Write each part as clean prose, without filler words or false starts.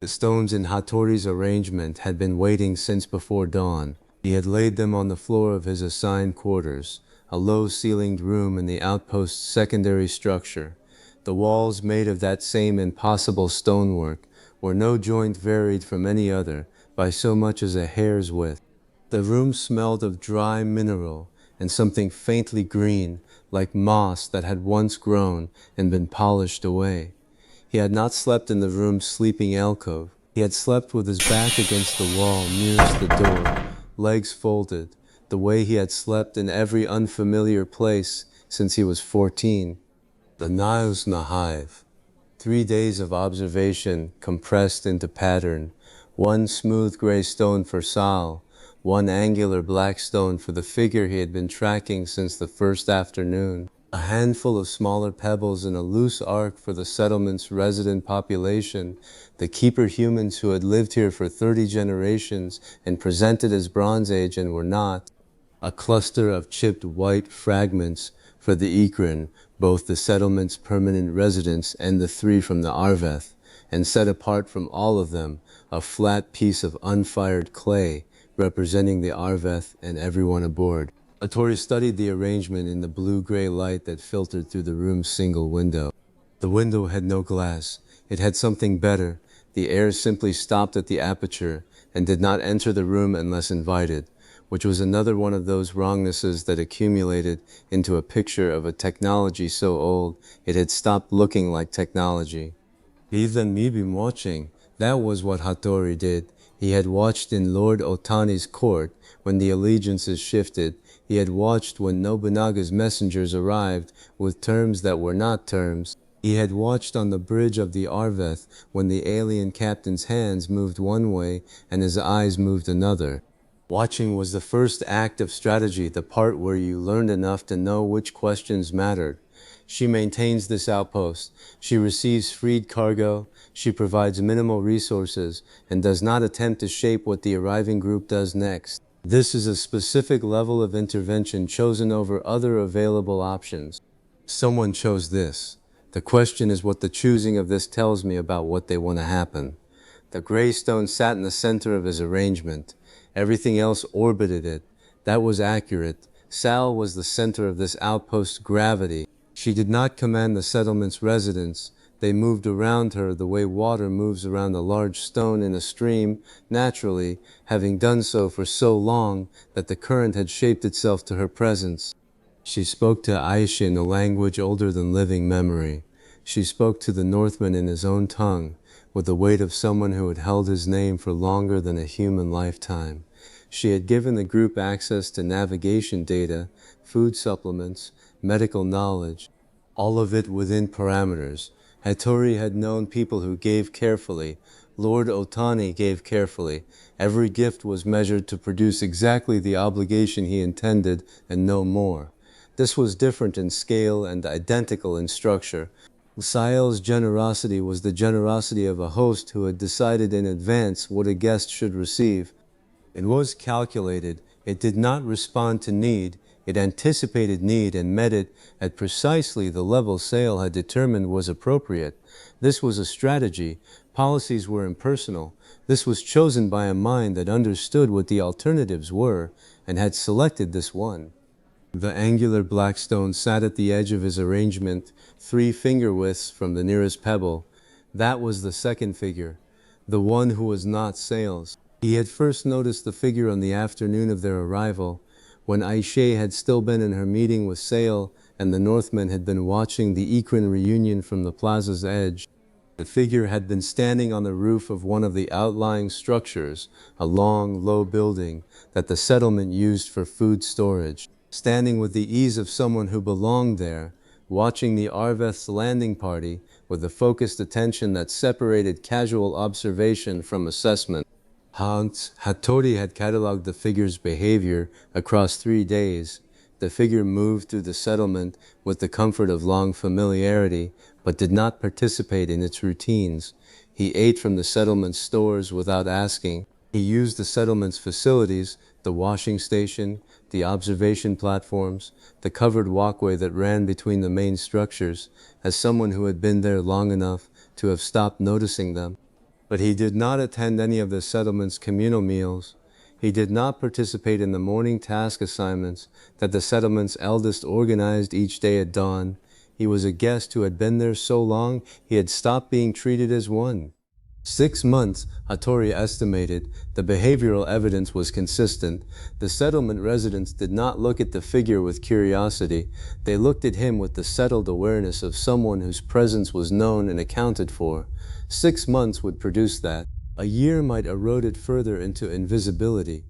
The stones in Hattori's arrangement had been waiting since before dawn. He had laid them on the floor of his assigned quarters, a low-ceilinged room in the outpost's secondary structure. The walls, made of that same impossible stonework, were no joint varied from any other by so much as a hair's width. The room smelled of dry mineral and something faintly green, like moss that had once grown and been polished away. He had not slept in the room's sleeping alcove. He had slept with his back against the wall nearest the door, legs folded, the way he had slept in every unfamiliar place since he was 14. The Niles Nahive. 3 days of observation compressed into pattern. One smooth gray stone for Sal, one angular black stone for the figure he had been tracking since the first afternoon. A handful of smaller pebbles in a loose arc for the settlement's resident population, the keeper humans who had lived here for 30 generations and presented as Bronze Age and were not. A cluster of chipped white fragments for the Ikrin, both the settlement's permanent residents and the 3 from the Arveth, and set apart from all of them, a flat piece of unfired clay representing the Arveth and everyone aboard. Hattori studied the arrangement in the blue-gray light that filtered through the room's single window. The window had no glass. It had something better. The air simply stopped at the aperture and did not enter the room unless invited, which was another one of those wrongnesses that accumulated into a picture of a technology so old it had stopped looking like technology. Even me been watching. That was what Hattori did. He had watched in Lord Otani's court when the allegiances shifted. He had watched when Nobunaga's messengers arrived with terms that were not terms. He had watched on the bridge of the Arveth when the alien captain's hands moved one way and his eyes moved another. Watching was the first act of strategy, the part where you learned enough to know which questions mattered. She maintains this outpost. She receives freed cargo. She provides minimal resources and does not attempt to shape what the arriving group does next. This is a specific level of intervention chosen over other available options. Someone chose this. The question is what the choosing of this tells me about what they want to happen. The gray stone sat in the center of his arrangement. Everything else orbited it. That was accurate. Sal was the center of this outpost's gravity. She did not command the settlement's residents. They moved around her the way water moves around a large stone in a stream, naturally, having done so for so long that the current had shaped itself to her presence. She spoke to Aisha in a language older than living memory. She spoke to the Northman in his own tongue, with the weight of someone who had held his name for longer than a human lifetime. She had given the group access to navigation data, food supplements, medical knowledge, all of it within parameters. Hattori had known people who gave carefully. Lord Otani gave carefully. Every gift was measured to produce exactly the obligation he intended and no more. This was different in scale and identical in structure. Sael's generosity was the generosity of a host who had decided in advance what a guest should receive. It was calculated. It did not respond to need. It anticipated need and met it at precisely the level Sael had determined was appropriate. This was a strategy. Policies were impersonal. This was chosen by a mind that understood what the alternatives were and had selected this one. The angular black stone sat at the edge of his arrangement, 3 finger widths from the nearest pebble. That was the second figure, the one who was not Sael's. He had first noticed the figure on the afternoon of their arrival, when Aisha had still been in her meeting with Sael and the Northmen had been watching the Ikrin reunion from the plaza's edge. The figure had been standing on the roof of one of the outlying structures, a long, low building that the settlement used for food storage. Standing with the ease of someone who belonged there, watching the Arveth's landing party with the focused attention that separated casual observation from assessment. Hattori had catalogued the figure's behavior across 3 days. The figure moved through the settlement with the comfort of long familiarity, but did not participate in its routines. He ate from the settlement's stores without asking. He used the settlement's facilities, the washing station, the observation platforms, the covered walkway that ran between the main structures, as someone who had been there long enough to have stopped noticing them. But he did not attend any of the settlement's communal meals. He did not participate in the morning task assignments that the settlement's eldest organized each day at dawn. He was a guest who had been there so long he had stopped being treated as one. 6 months, Hattori estimated. The behavioral evidence was consistent. The settlement residents did not look at the figure with curiosity. They looked at him with the settled awareness of someone whose presence was known and accounted for. 6 months would produce that. A year might erode it further into invisibility.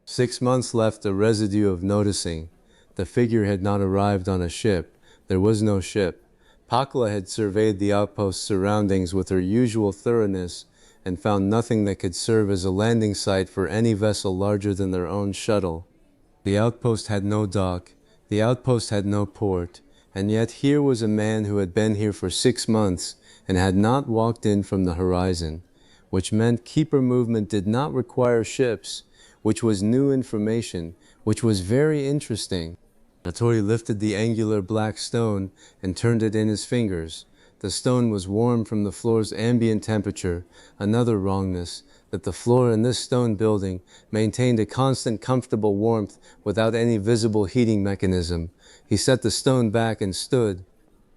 6 months left a residue of noticing. The figure had not arrived on a ship. There was no ship. Pakla had surveyed the outpost's surroundings with her usual thoroughness and found nothing that could serve as a landing site for any vessel larger than their own shuttle. The outpost had no dock. The outpost had no port. And yet here was a man who had been here for 6 months and had not walked in from the horizon, which meant keeper movement did not require ships, which was new information, which was very interesting. Hattori lifted the angular black stone and turned it in his fingers. The stone was warm from the floor's ambient temperature, another wrongness, that the floor in this stone building maintained a constant comfortable warmth without any visible heating mechanism. He set the stone back and stood.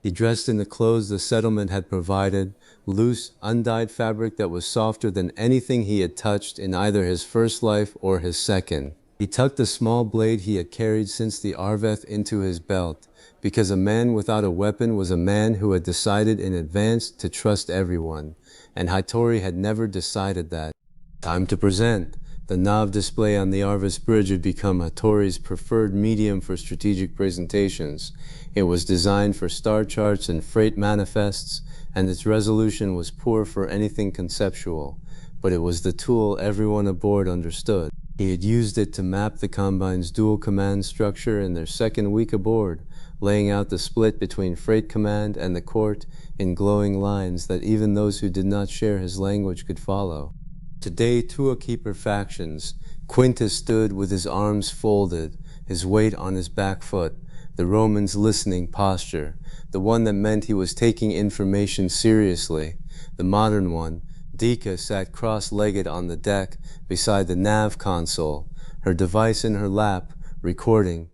He dressed in the clothes the settlement had provided, loose, undyed fabric that was softer than anything he had touched in either his first life or his second. He tucked the small blade he had carried since the Arveth into his belt, because a man without a weapon was a man who had decided in advance to trust everyone, and Hattori had never decided that. Time to present. The nav display on the Arveth bridge had become Hattori's preferred medium for strategic presentations. It was designed for star charts and freight manifests, and its resolution was poor for anything conceptual, but it was the tool everyone aboard understood. He had used it to map the Combine's dual command structure in their second week aboard, laying out the split between Freight Command and the Court in glowing lines that even those who did not share his language could follow. Today, two keeper factions. Quintus stood with his arms folded, his weight on his back foot, the Roman's listening posture, the one that meant he was taking information seriously. The modern one, Dika, sat cross-legged on the deck beside the nav console, her device in her lap, recording.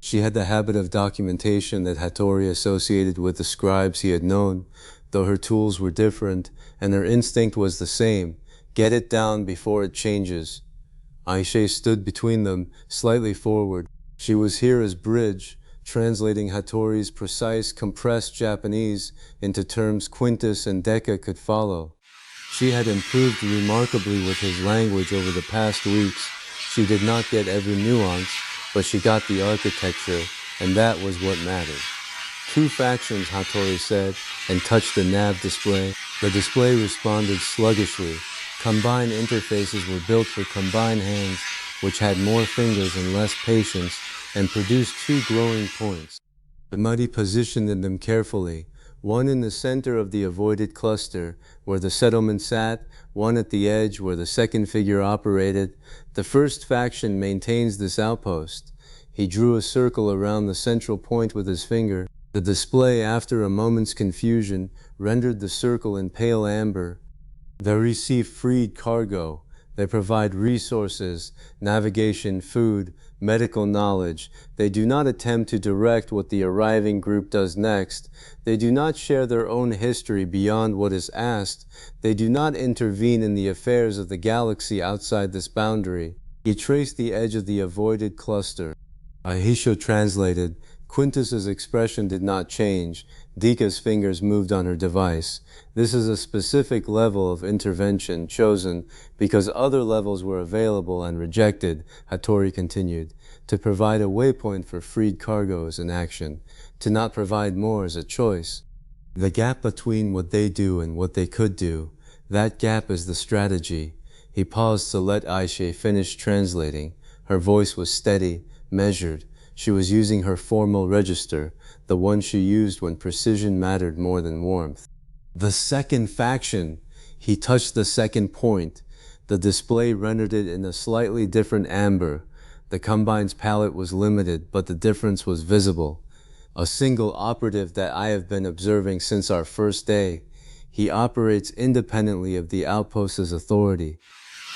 She had the habit of documentation that Hattori associated with the scribes he had known, though her tools were different, and her instinct was the same: get it down before it changes. Aisha stood between them, slightly forward. She was here as bridge, translating Hattori's precise, compressed Japanese into terms Quintus and Deka could follow. She had improved remarkably with his language over the past weeks. She did not get every nuance, but she got the architecture, and that was what mattered. Two factions, Hattori said, and touched the nav display. The display responded sluggishly. Combine interfaces were built for combine hands, which had more fingers and less patience, and produced two glowing points. The muddy positioned them carefully, one in the center of the avoided cluster, where the settlement sat, one at the edge where the second figure operated. The first faction maintains this outpost. He drew a circle around the central point with his finger. The display, after a moment's confusion, rendered the circle in pale amber. They receive freed cargo. They provide resources, navigation, food, medical knowledge. They do not attempt to direct what the arriving group does next. They do not share their own history beyond what is asked. They do not intervene in the affairs of the galaxy outside this boundary. He traced the edge of the avoided cluster. Ahisho translated. Quintus's expression did not change. Dika's fingers moved on her device. This is a specific level of intervention chosen because other levels were available and rejected, Hattori continued, to provide a waypoint for freed cargoes in action. To not provide more is a choice. The gap between what they do and what they could do, that gap is the strategy. He paused to let Aisha finish translating. Her voice was steady, measured. She was using her formal register, the one she used when precision mattered more than warmth. The second faction. He touched the second point. The display rendered it in a slightly different amber. The Combine's palette was limited, but the difference was visible. A single operative that I have been observing since our first day. He operates independently of the outpost's authority.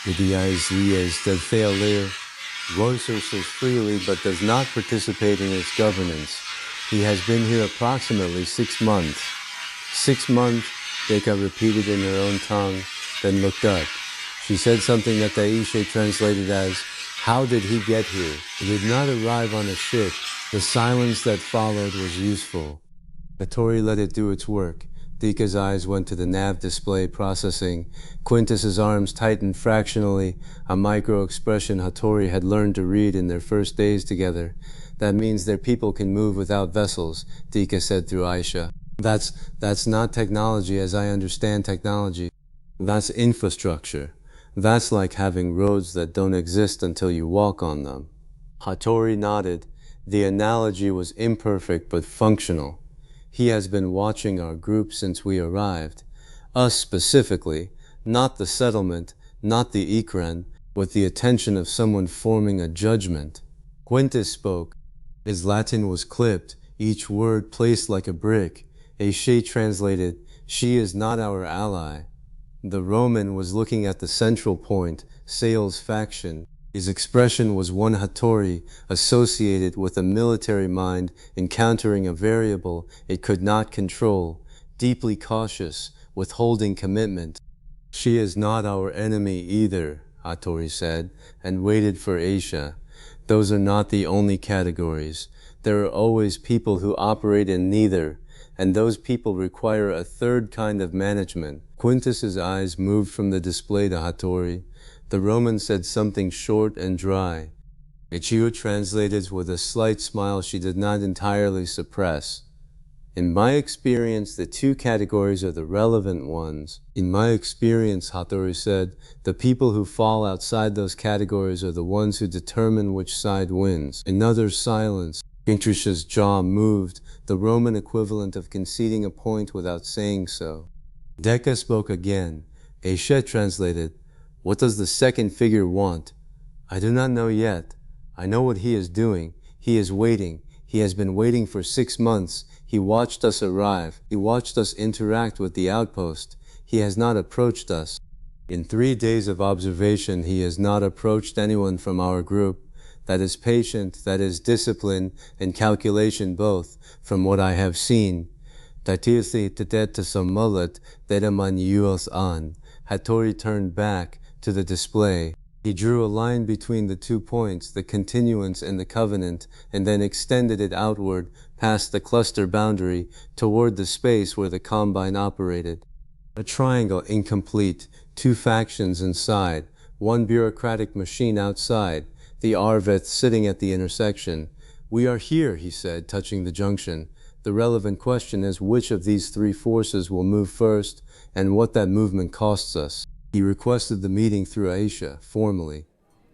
The DIZ does fail there, resources freely but does not participate in its governance. He has been here approximately 6 months. 6 months, Deka repeated in her own tongue, then looked up. She said something that Daisha translated as, "How did he get here?" He did not arrive on a ship. The silence that followed was useful. Hattori let it do its work. Deka's eyes went to the nav display processing. Quintus's arms tightened fractionally, a micro-expression Hattori had learned to read in their first days together. "That means their people can move without vessels," Deka said through Aisha. That's not technology as I understand technology. That's infrastructure. That's like having roads that don't exist until you walk on them. Hattori nodded. The analogy was imperfect but functional. He has been watching our group since we arrived. Us specifically, not the settlement, not the Ikran, with the attention of someone forming a judgment. Quintus spoke. His Latin was clipped, each word placed like a brick. Aisha translated, "She is not our ally." The Roman was looking at the central point, Sale's faction. His expression was one Hattori, associated with a military mind encountering a variable it could not control, deeply cautious, withholding commitment. "She is not our enemy either," Hattori said, and waited for Aisha. "Those are not the only categories. There are always people who operate in neither, and those people require a third kind of management." Quintus's eyes moved from the display to Hattori. The Roman said something short and dry. Ichio translated with a slight smile she did not entirely suppress. "In my experience, the two categories are the relevant ones." "In my experience," Hattori said, "the people who fall outside those categories are the ones who determine which side wins." Another silence. Quintus's jaw moved, the Roman equivalent of conceding a point without saying so. Deka spoke again. Aisha translated, "What does the second figure want?" "I do not know yet. I know what he is doing. He is waiting. He has been waiting for 6 months. He watched us arrive. He watched us interact with the outpost. He has not approached us. In 3 days of observation, he has not approached anyone from our group. That is patient, that is discipline and calculation both, from what I have seen." Tatirthi tetet sammalat dedaman yuas an. Hattori turned back to the display. He drew a line between the 2 points, the continuance and the covenant, and then extended it outward past the cluster boundary toward the space where the combine operated. A triangle incomplete, 2 factions inside, 1 bureaucratic machine outside, the Arveth sitting at the intersection. "We are here," he said, touching the junction. "The relevant question is which of these 3 forces will move first and what that movement costs us." He requested the meeting through Aisha, formally.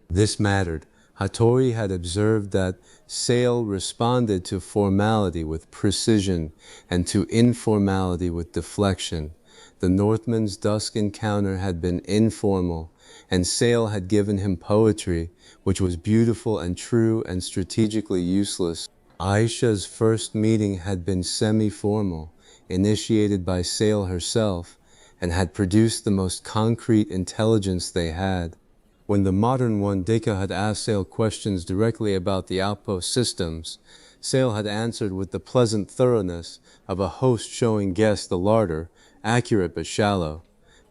This mattered. Hattori had observed that Sale responded to formality with precision and to informality with deflection. The Northman's dusk encounter had been informal, and Sale had given him poetry, which was beautiful and true and strategically useless. Aisha's first meeting had been semi-formal, initiated by Sale herself, and had produced the most concrete intelligence they had. When the modern one, Deka, had asked Sale questions directly about the outpost systems, Sale had answered with the pleasant thoroughness of a host showing guests the larder, accurate but shallow.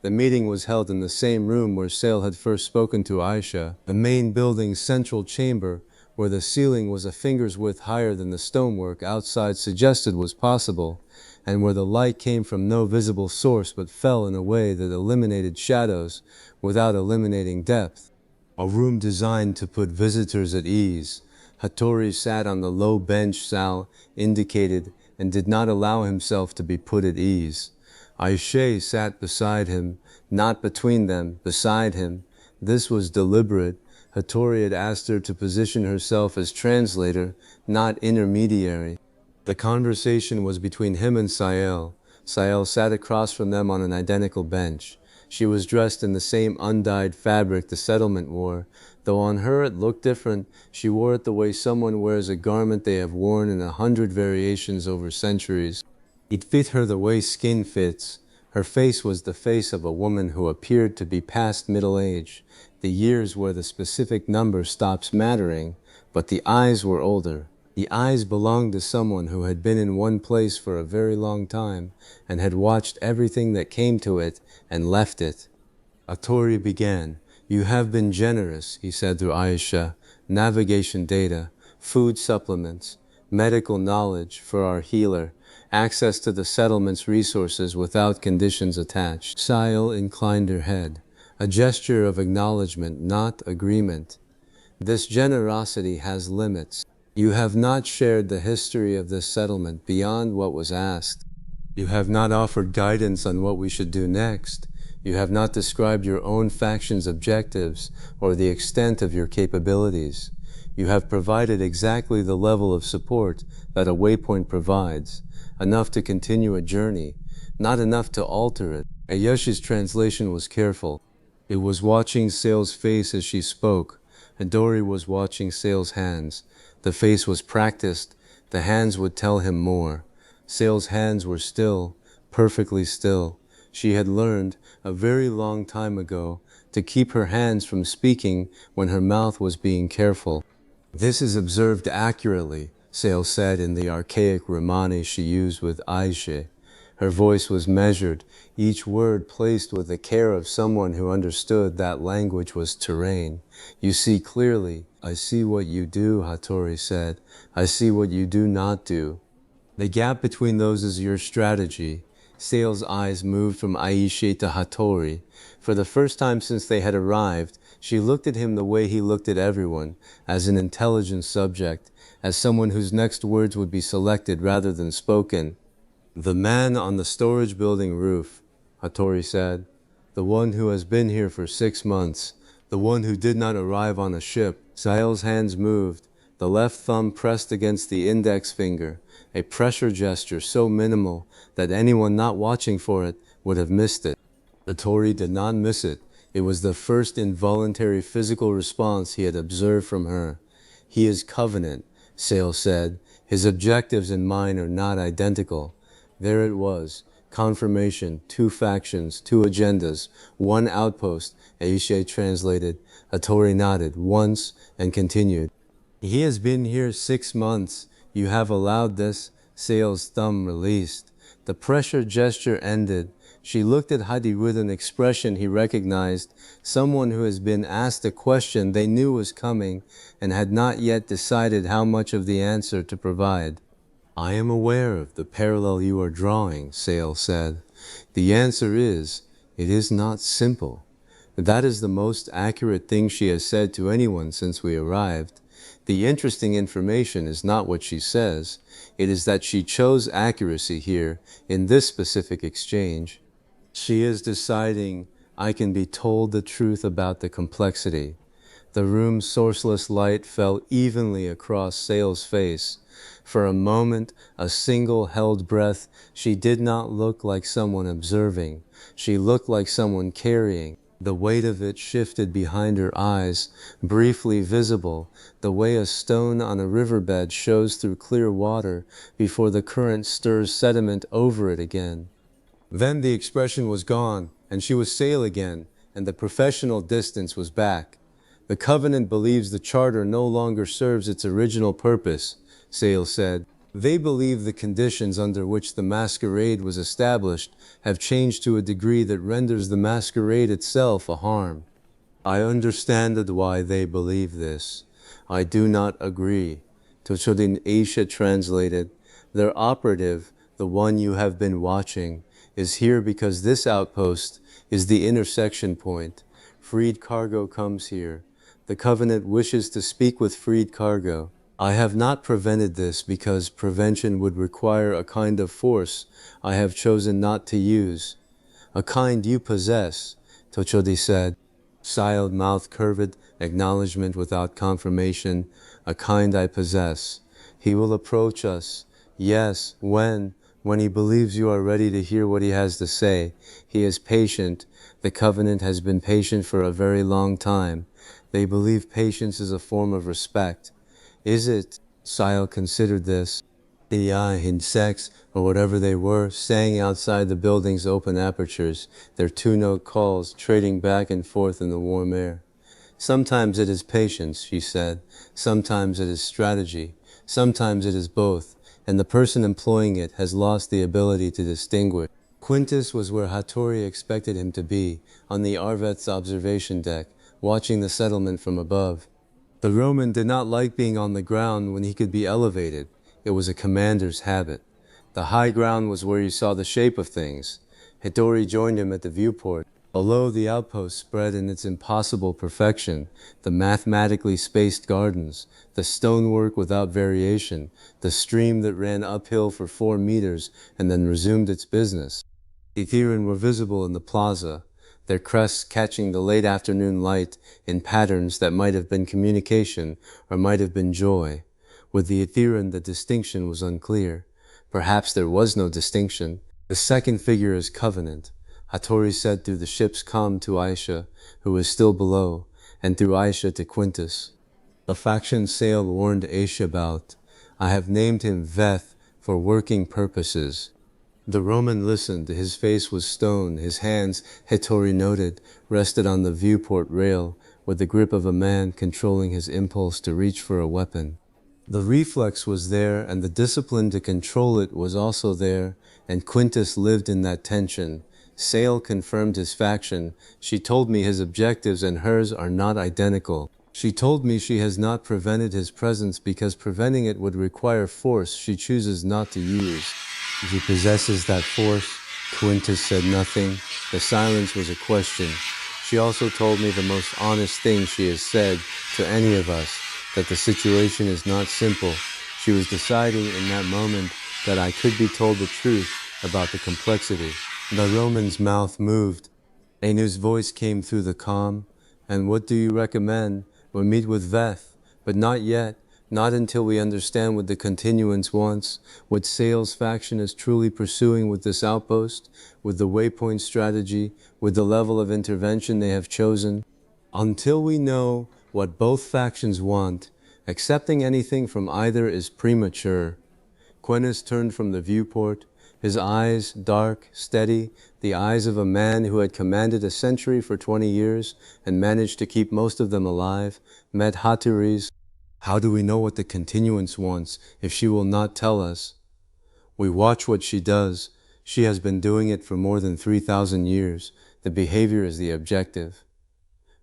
The meeting was held in the same room where Sale had first spoken to Aisha, the main building's central chamber, where the ceiling was a finger's width higher than the stonework outside suggested was possible, and where the light came from no visible source but fell in a way that eliminated shadows without eliminating depth. A room designed to put visitors at ease. Hattori sat on the low bench Sal indicated and did not allow himself to be put at ease. Aisha sat beside him, not between them, beside him. This was deliberate. Hattori had asked her to position herself as translator, not intermediary. The conversation was between him and Sael. Sael sat across from them on an identical bench. She was dressed in the same undyed fabric the settlement wore. Though on her it looked different, she wore it the way someone wears a garment they have worn in 100 variations over centuries. It fit her the way skin fits, Her face was the face of a woman who appeared to be past middle age, the years where the specific number stops mattering, but the eyes were older. The eyes belonged to someone who had been in one place for a very long time and had watched everything that came to it and left it. Hattori began. "You have been generous," he said through Aisha, "navigation data, food supplements, medical knowledge for our healer, access to the settlement's resources without conditions attached." Sile inclined her head, a gesture of acknowledgement, not agreement. "This generosity has limits. You have not shared the history of this settlement beyond what was asked. You have not offered guidance on what we should do next. You have not described your own faction's objectives or the extent of your capabilities. You have provided exactly the level of support that a waypoint provides, enough to continue a journey, not enough to alter it." Ayesha's translation was careful. It was watching Sale's face as she spoke. Hattori was watching Sale's hands. The face was practiced. The hands would tell him more. Sale's hands were still, perfectly still. She had learned, a very long time ago, to keep her hands from speaking when her mouth was being careful. "This is observed accurately," Sale said in the archaic Romani she used with Aisha. Her voice was measured, each word placed with the care of someone who understood that language was terrain. "You see clearly." "I see what you do," Hattori said. "I see what you do not do. The gap between those is your strategy." Sale's eyes moved from Aisha to Hattori. For the first time since they had arrived, she looked at him the way he looked at everyone, as an intelligent subject, as someone whose next words would be selected rather than spoken. "The man on the storage building roof," Hattori said. "The one who has been here for 6 months. The one who did not arrive on a ship." Sale's hands moved, the left thumb pressed against the index finger, a pressure gesture so minimal that anyone not watching for it would have missed it. Hattori did not miss it. It was the first involuntary physical response he had observed from her. "He is Covenant," Sale said. "His objectives and mine are not identical." There it was. Confirmation, 2 factions, 2 agendas, 1 outpost, Aisha translated. Hattori nodded once and continued. "He has been here 6 months. You have allowed this." Sale's thumb released. The pressure gesture ended. She looked at Hadi with an expression he recognized, someone who has been asked a question they knew was coming and had not yet decided how much of the answer to provide. "I am aware of the parallel you are drawing," Sale said. "The answer is, it is not simple." That is the most accurate thing she has said to anyone since we arrived. The interesting information is not what she says. It is that she chose accuracy here, in this specific exchange. She is deciding, I can be told the truth about the complexity. The room's sourceless light fell evenly across Sale's face. For a moment, a single held breath, she did not look like someone observing. She looked like someone carrying. The weight of it shifted behind her eyes, briefly visible, the way a stone on a riverbed shows through clear water before the current stirs sediment over it again. Then the expression was gone, and she was Sale again, and the professional distance was back. "The Covenant believes the Charter no longer serves its original purpose," Sale said. "They believe the conditions under which the masquerade was established have changed to a degree that renders the masquerade itself a harm. I understand why they believe this. I do not agree." Tochodin Aisha translated, "Their operative, the one you have been watching, is here because this outpost is the intersection point. Freed cargo comes here. The Covenant wishes to speak with freed cargo. I have not prevented this because prevention would require a kind of force I have chosen not to use." "A kind you possess," Tochodi said. Siled mouth curved, acknowledgement without confirmation. "A kind I possess. He will approach us. Yes, when he believes you are ready to hear what he has to say. He is patient. The Covenant has been patient for a very long time. They believe patience is a form of respect." "Is it?" Sile considered this. The insects, or whatever they were, sang outside the building's open apertures, their two-note calls trading back and forth in the warm air. Sometimes it is patience, she said. Sometimes it is strategy. Sometimes it is both, and the person employing it has lost the ability to distinguish. Quintus was where Hattori expected him to be, on the Arveth's observation deck, watching the settlement from above. The Roman did not like being on the ground when he could be elevated. It was a commander's habit. The high ground was where you saw the shape of things. Hattori joined him at the viewport. Below the outpost spread in its impossible perfection, the mathematically spaced gardens, the stonework without variation, the stream that ran uphill for 4 meters and then resumed its business. The Ethereum were visible in the plaza, their crests catching the late afternoon light in patterns that might have been communication or might have been joy. With the Ethereum, the distinction was unclear. Perhaps there was no distinction. The second figure is covenant, Hattori said through the ship's comm to Aisha, who was still below, and through Aisha to Quintus. The faction sail warned Aisha about. I have named him Veth for working purposes. The Roman listened. His face was stone. His hands, Hattori noted, rested on the viewport rail with the grip of a man controlling his impulse to reach for a weapon. The reflex was there, and the discipline to control it was also there, and Quintus lived in that tension. Sale confirmed his faction. She told me his objectives and hers are not identical. She told me she has not prevented his presence because preventing it would require force she chooses not to use. She possesses that force. Quintus said nothing. The silence was a question. She also told me the most honest thing she has said to any of us, that the situation is not simple. She was deciding in that moment that I could be told the truth about the complexity. The Roman's mouth moved. Anu's voice came through the calm. And what do you recommend? We'll meet with Veth, but not yet. Not until we understand what the continuance wants, what Sale's faction is truly pursuing with this outpost, with the waypoint strategy, with the level of intervention they have chosen. Until we know what both factions want, accepting anything from either is premature. Quintus turned from the viewport, his eyes dark, steady, the eyes of a man who had commanded a century for 20 years and managed to keep most of them alive, met Hattori's. How do we know what the continuance wants if she will not tell us? We watch what she does. She has been doing it for more than 3,000 years. The behavior is the objective.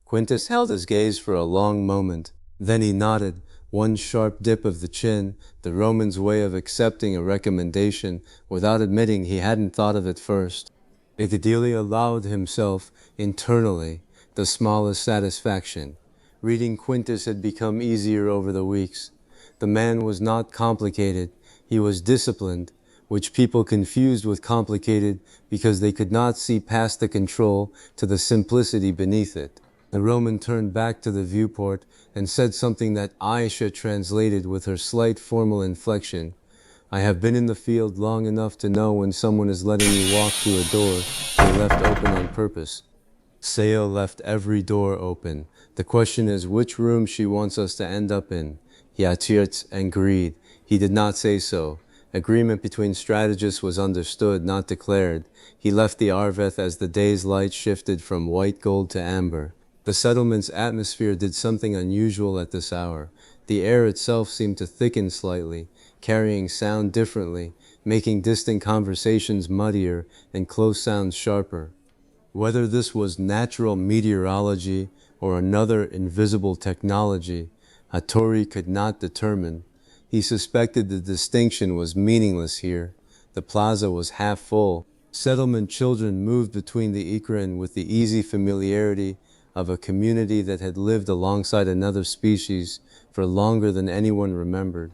Quintus held his gaze for a long moment. Then he nodded, one sharp dip of the chin, the Roman's way of accepting a recommendation without admitting he hadn't thought of it first. Ithidili allowed himself, internally, the smallest satisfaction. Reading Quintus had become easier over the weeks. The man was not complicated. He was disciplined, which people confused with complicated because they could not see past the control to the simplicity beneath it. The Roman turned back to the viewport and said something that Aisha translated with her slight formal inflection. I have been in the field long enough to know when someone is letting you walk through a door they left open on purpose. Sale left every door open. The question is which room she wants us to end up in. Yatirt agreed. He did not say so. Agreement between strategists was understood, not declared. He left the Arveth as the day's light shifted from white gold to amber. The settlement's atmosphere did something unusual at this hour. The air itself seemed to thicken slightly, carrying sound differently, making distant conversations muddier and close sounds sharper. Whether this was natural meteorology or another invisible technology, Hattori could not determine. He suspected the distinction was meaningless here. The plaza was half full. Settlement children moved between the Ikran with the easy familiarity of a community that had lived alongside another species for longer than anyone remembered.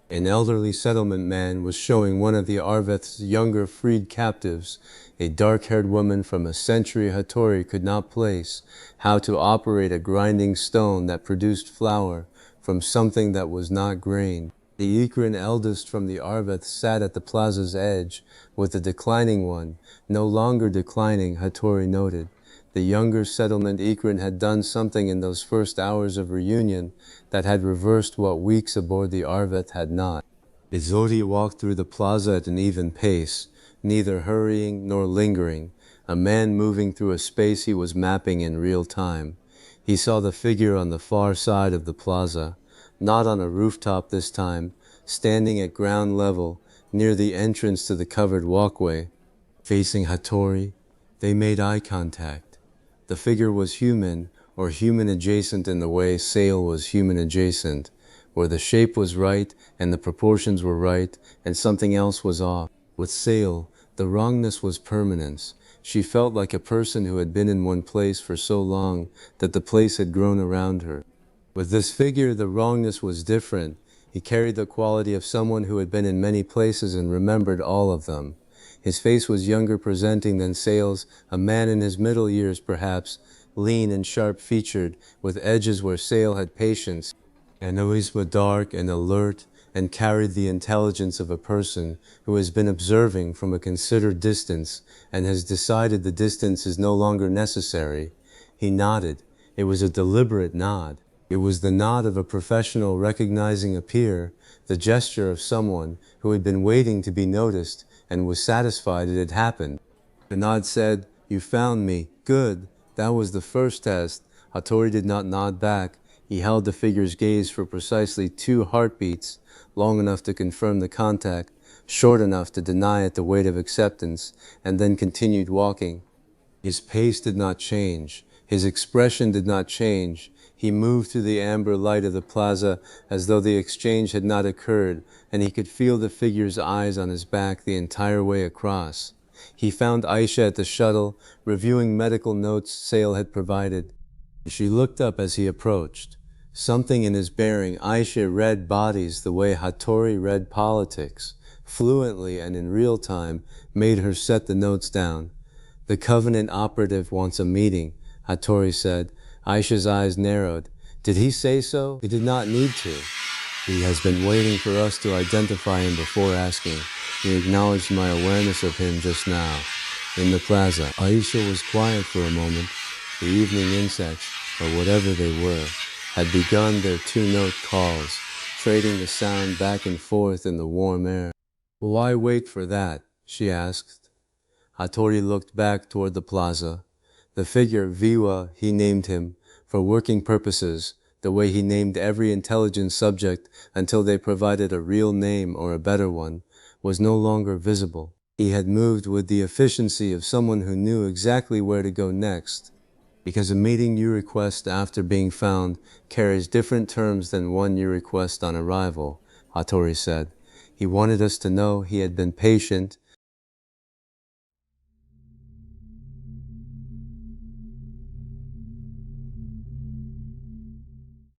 An elderly settlement man was showing one of the Arveth's younger freed captives, a dark-haired woman from a century Hattori could not place, how to operate a grinding stone that produced flour from something that was not grain. The Ikran eldest from the Arveth sat at the plaza's edge with the declining one, no longer declining, Hattori noted. The younger settlement Ikran had done something in those first hours of reunion that had reversed what weeks aboard the Arveth had not. Izori walked through the plaza at an even pace, neither hurrying nor lingering, a man moving through a space he was mapping in real time. He saw the figure on the far side of the plaza, not on a rooftop this time, standing at ground level, near the entrance to the covered walkway. Facing Hattori, they made eye contact. The figure was human, or human adjacent in the way Sale was human adjacent, where the shape was right and the proportions were right and something else was off. With Sale, the wrongness was permanence. She felt like a person who had been in one place for so long that the place had grown around her. With this figure, the wrongness was different. He carried the quality of someone who had been in many places and remembered all of them. His face was younger presenting than Sale's, a man in his middle years perhaps, lean and sharp-featured, with edges where Sale had patience, and eyes were dark and alert, and carried the intelligence of a person who has been observing from a considered distance and has decided the distance is no longer necessary. He nodded. It was a deliberate nod. It was the nod of a professional recognizing a peer, the gesture of someone who had been waiting to be noticed and was satisfied it had happened. The nod said, "You found me. Good. That was the first test." Hattori did not nod back. He held the figure's gaze for precisely 2 heartbeats, long enough to confirm the contact, short enough to deny it the weight of acceptance, and then continued walking. His pace did not change. His expression did not change. He moved through the amber light of the plaza as though the exchange had not occurred, and he could feel the figure's eyes on his back the entire way across. He found Aisha at the shuttle, reviewing medical notes Sale had provided. She looked up as he approached. Something in his bearing, Aisha read bodies the way Hattori read politics, fluently and in real time, made her set the notes down. "The Covenant operative wants a meeting," Hattori said. Aisha's eyes narrowed. "Did he say so?" "He did not need to. He has been waiting for us to identify him before asking. He acknowledged my awareness of him just now." In the plaza, Aisha was quiet for a moment. The evening insects, or whatever they were, had begun their 2-note calls, trading the sound back and forth in the warm air. "Why wait for that?" she asked. Hattori looked back toward the plaza. The figure, Viwa, he named him, for working purposes, the way he named every intelligent subject until they provided a real name or a better one, was no longer visible. He had moved with the efficiency of someone who knew exactly where to go next. Because a meeting you request after being found carries different terms than one you request on arrival, Hattori said. He wanted us to know he had been patient,